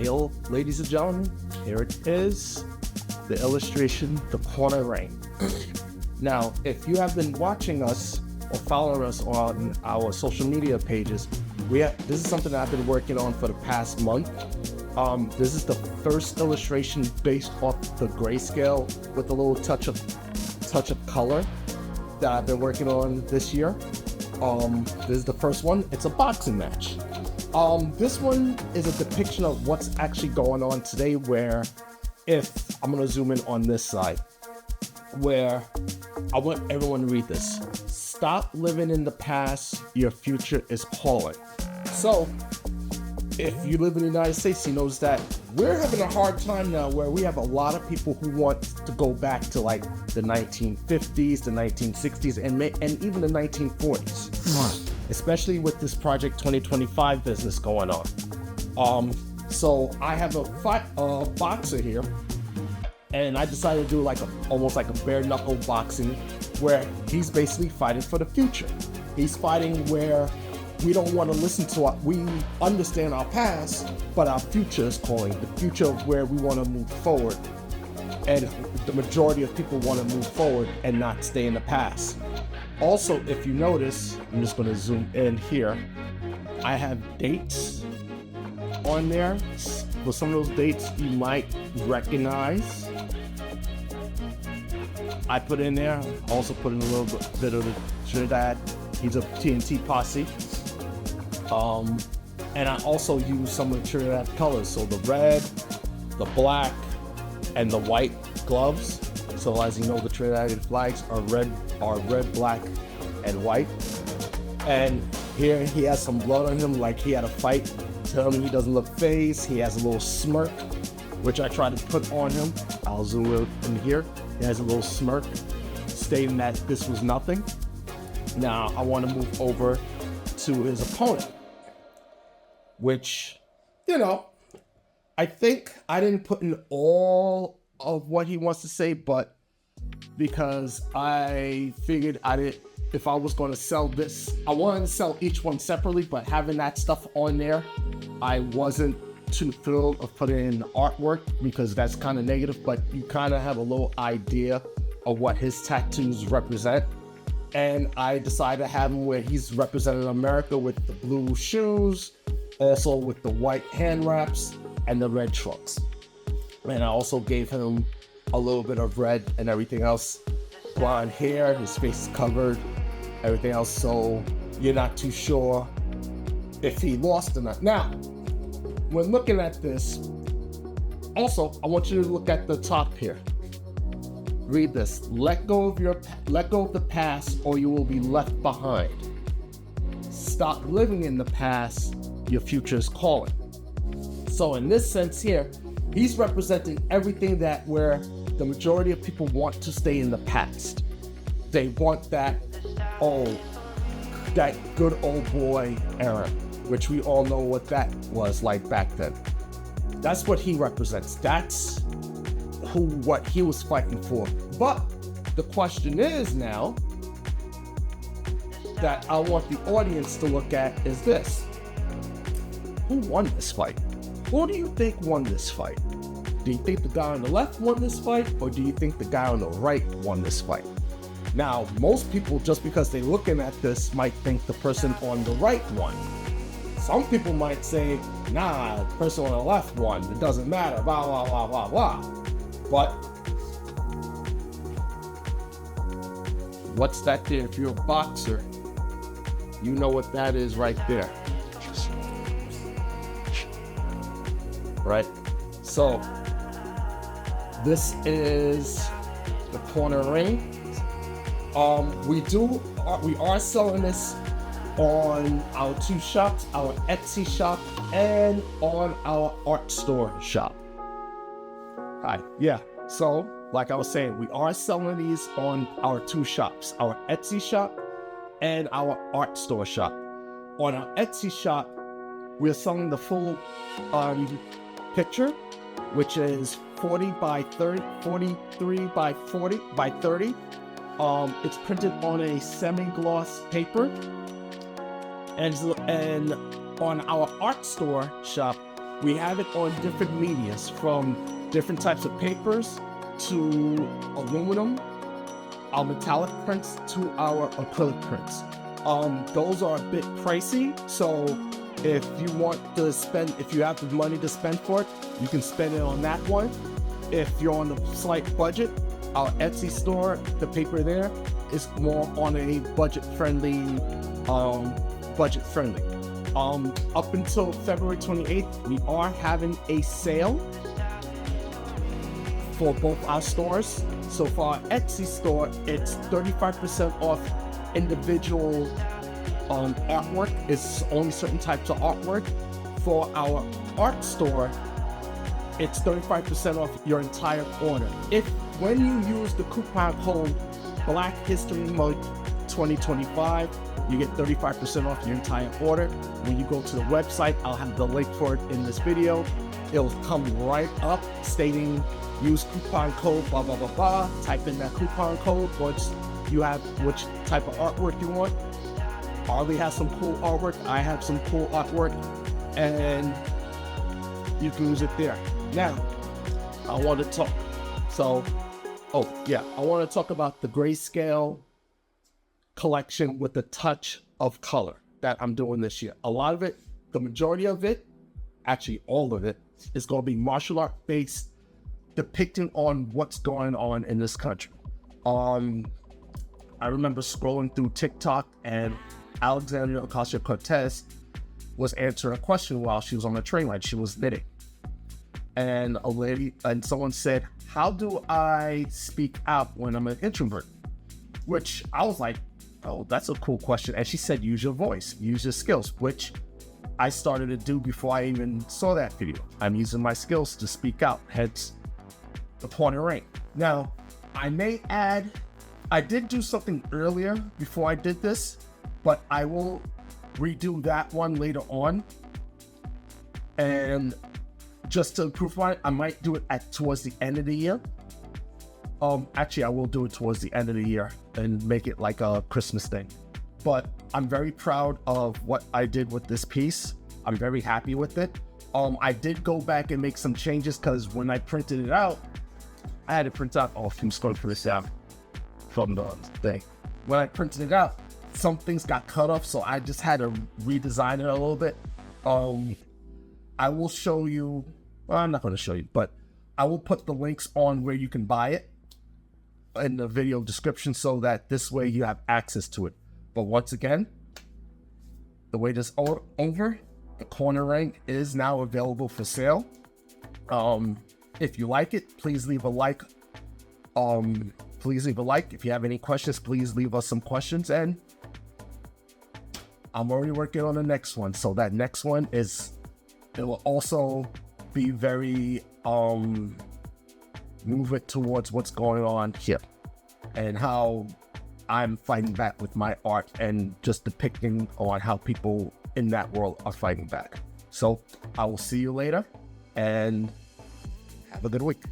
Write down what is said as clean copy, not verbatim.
Hello, ladies and gentlemen, here it is, the illustration, the corner ring. Now, if you have been watching us or following us on our social media pages, this is something that I've been working on for the past month. This is the first illustration based off the grayscale with a little touch of color that I've been working on this year. This is the first one. It's a boxing match. This one is a depiction of what's actually going on today, where if I'm gonna zoom in on this side, where I want everyone to read this. Stop living in the past, your future is calling. So if you live in the United States, you knows that we're having a hard time now where we have a lot of people who want to go back to like the 1950s, the 1960s, and even the 1940s. Especially with this Project 2025 business going on. So I have a boxer here, and I decided to do almost like a bare knuckle boxing, where he's basically fighting for the future. He's fighting where we don't want to listen to we understand our past, but our future is calling. The future of where we want to move forward, and the majority of people want to move forward and not stay in the past. Also, if you notice, I'm just going to zoom in here. I have dates on there. For some of those dates you might recognize. I put in there. Also put in a little bit of the Trinidad. He's a TNT posse. And I also use some of the Trinidad colors. So the red, the black, and the white gloves. So as you know, the Trinidad flags are red, black, and white. And here he has some blood on him, like he had a fight. Tell me he doesn't look phased. He has a little smirk, which I try to put on him. I'll zoom in here. He has a little smirk, stating that this was nothing. Now I want to move over to his opponent, which, I think I didn't put in all of what he wants to say, but because I figured if I was going to sell this, I wanted to sell each one separately, but having that stuff on there, I wasn't too thrilled of putting in artwork because that's kind of negative, but you kind of have a little idea of what his tattoos represent. And I decided to have him where he's representing America with the blue shoes, also with the white hand wraps and the red trunks. And I also gave him a little bit of red and everything else. Blonde hair, his face is covered, everything else, so you're not too sure if he lost or not. Now, when looking at this, also, I want you to look at the top here. Read this. Let go of the past, or you will be left behind. Stop living in the past, your future is calling. So in this sense here, he's representing everything that where the majority of people want to stay in the past. They want that good old boy era, which we all know what that was like back then. That's what he represents. That's what he was fighting for. But the question is now that I want the audience to look at is this. Who won this fight? Who do you think won this fight? Do you think the guy on the left won this fight, or do you think the guy on the right won this fight? Now, most people, just because they're looking at this, might think the person on the right won. Some people might say, nah, the person on the left won. It doesn't matter, blah, blah, blah, blah, blah. But what's that there? If you're a boxer, you know what that is right there. Right? So, this is the corner ring. We are selling this on our two shops, our Etsy shop and on our art store shop. Hi, yeah. So, like I was saying, we are selling these on our two shops, our Etsy shop and our art store shop. On our Etsy shop, we're selling the full picture, which is 40 by 30, 43 by 40 by 30. It's printed on a semi-gloss paper, and on our art store shop, We have it on different medias, from different types of papers to aluminum, our metallic prints to our acrylic prints. Those are a bit pricey, so if you have the money to spend for it, you can spend it on that one. If you're on a slight budget, our Etsy store, the paper there is more on a budget-friendly. Up until February 28th, we are having a sale for both our stores. So for our Etsy store, it's 35% off individual artwork. It's only certain types of artwork. For our art store, it's 35% off your entire order. When you use the coupon code Black History Month 2025, you get 35% off your entire order. When you go to the website, I'll have the link for it in this video. It'll come right up stating use coupon code blah blah blah blah. Type in that coupon code once you have which type of artwork you want. Harley has some cool artwork, I have some cool artwork, and you can use it there. Now, I want to talk about the grayscale collection with a touch of color that I'm doing this year. A lot of it, the majority of it, actually all of it, is going to be martial art based, depicting on what's going on in this country. I remember scrolling through TikTok and Alexandria Ocasio-Cortez was answering a question while she was on the train ride. She was knitting. And someone said, how do I speak out when I'm an introvert? Which I was like, oh, that's a cool question. And she said, use your voice, use your skills, which I started to do before I even saw that video. I'm using my skills to speak out, hence the corner ring. Now, I may add, I did do something earlier before I did this, but I will redo that one later on. And just to improve on it, I might do it towards the end of the year. Actually, I will do it towards the end of the year and make it like a Christmas thing. But I'm very proud of what I did with this piece. I'm very happy with it. I did go back and make some changes because when I printed it out, I had to print out, I'm just going to put this out from the thing. When I printed it out, some things got cut off, so I just had to redesign it a little bit. I will show you, well, I'm not going to show you, but I will put the links on where you can buy it in the video description so that this way you have access to it. But once again, the wait is over. The corner ring is now available for sale. If you like it, please leave a like. If you have any questions, please leave us some questions. And I'm already working on the next one. So that next one it will also be very, move it towards what's going on here and how I'm fighting back with my art and just depicting on how people in that world are fighting back. So I will see you later and have a good week.